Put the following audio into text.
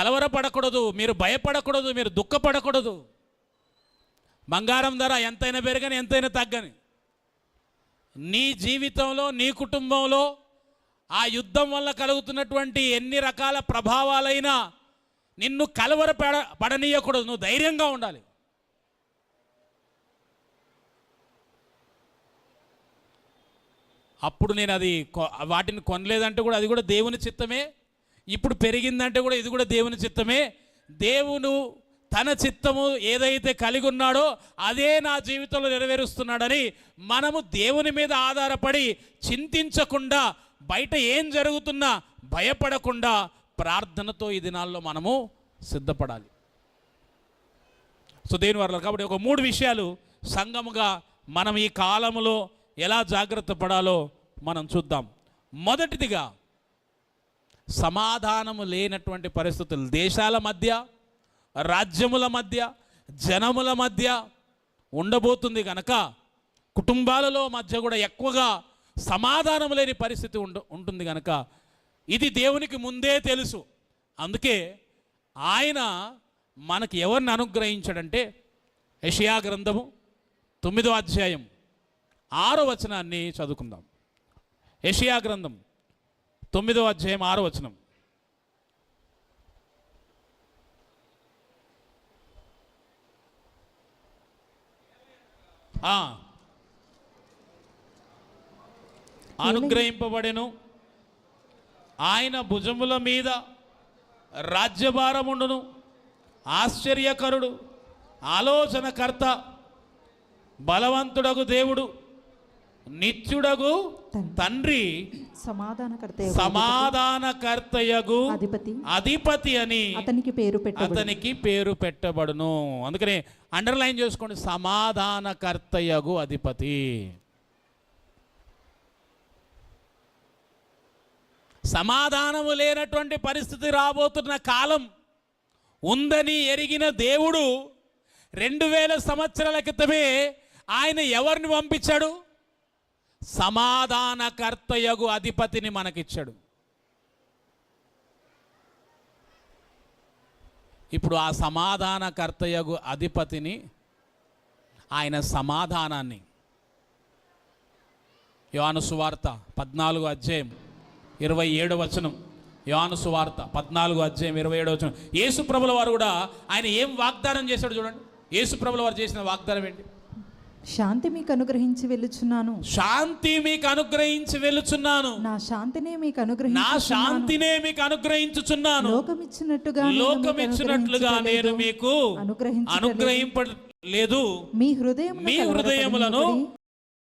కలవరపడకూడదు, మీరు భయపడకూడదు, మీరు దుఃఖపడకూడదు. బంగారం ధర ఎంతైనా పెరగని ఎంతైనా తగ్గని, నీ జీవితంలో నీ కుటుంబంలో ఆ యుద్ధం వల్ల కలుగుతున్నటువంటి ఎన్ని రకాల ప్రభావాలైనా నిన్ను పడనీయకూడదు. నువ్వు ధైర్యంగా ఉండాలి. అప్పుడు నేను వాటిని కొనలేదంటే కూడా అది కూడా దేవుని చిత్తమే, ఇప్పుడు పెరిగిందంటే కూడా ఇది కూడా దేవుని చిత్తమే. దేవుడు తన చిత్తము ఏదైతే కలిగి ఉన్నాడో అదే నా జీవితంలో నెరవేరుస్తున్నాడని మనము దేవుని మీద ఆధారపడి చింతించకుండా, బయట ఏం జరుగుతున్నా భయపడకుండా ప్రార్థనతో ఈ దినాల్లో మనము సిద్ధపడాలి. సో దేని వల్ల కాబట్టి ఒక 3 విషయాలు సంఘముగా మనం ఈ కాలంలో ఎలా జాగ్రత్త పడాలో మనం చూద్దాం. మొదటిదిగా, సమాధానము లేనటువంటి పరిస్థితులు దేశాల మధ్య, రాజ్యముల మధ్య, జనముల మధ్య ఉండబోతుంది కనుక కుటుంబాలలో మధ్య కూడా ఎక్కువగా సమాధానం లేని పరిస్థితి ఉంటుంది కనుక ఇది దేవునికి ముందే తెలుసు. అందుకే ఆయన మనకి ఎవరిని అనుగ్రహించాడంటే, యెషయా గ్రంథము 9వ అధ్యాయం 6వ వచనాన్ని చదువుకుందాం. యెషయా గ్రంథం 9వ అధ్యాయం 6వ వచనం. అనుగ్రహింపబడెను, ఆయన భుజముల మీద రాజ్యభారముండును, ఆశ్చర్యకరుడు, ఆలోచనకర్త, బలవంతుడగు దేవుడు, నిత్యుడగు తండ్రి, సమాధానకర్తయగు అధిపతి అని అతనికి పేరు పెట్టబడును. అందుకనే అండర్లైన్ చేసుకోండి, సమాధానకర్తయగు అధిపతి. సమాధానము లేనటువంటి పరిస్థితి రాబోతున్న కాలం ఉందని ఎరిగిన దేవుడు 2000 సంవత్సరాల క్రితమే ఆయన ఎవరిని పంపించాడు? సమాధానకర్తయగు అధిపతిని మనకిచ్చాడు. ఇప్పుడు ఆ సమాధానకర్తయగు అధిపతిని, ఆయన సమాధానాన్ని యోహాను సువార్త 14వ అధ్యాయం 27వ వచనం. యోహాను సువార్త 14వ అధ్యాయం 27వ వచనం. యేసు ప్రభుల వారు కూడా ఆయన ఏం వాగ్దానం చేశాడు చూడండి. యేసు ప్రభుల వారు చేసిన వాగ్దానం ఏంటి? శాంతి మీకు అనుగ్రహించి వెళ్ళుచున్నాను, శాంతి మీకు అనుగ్రహించి వెళ్ళుచున్నాను, నా శాంతినే మీకు అనుగ్రహించుచున్నాను, లోకమిచ్చినట్లుగా నేను మీకు అనుగ్రహింపలేదు, మీ హృదయములను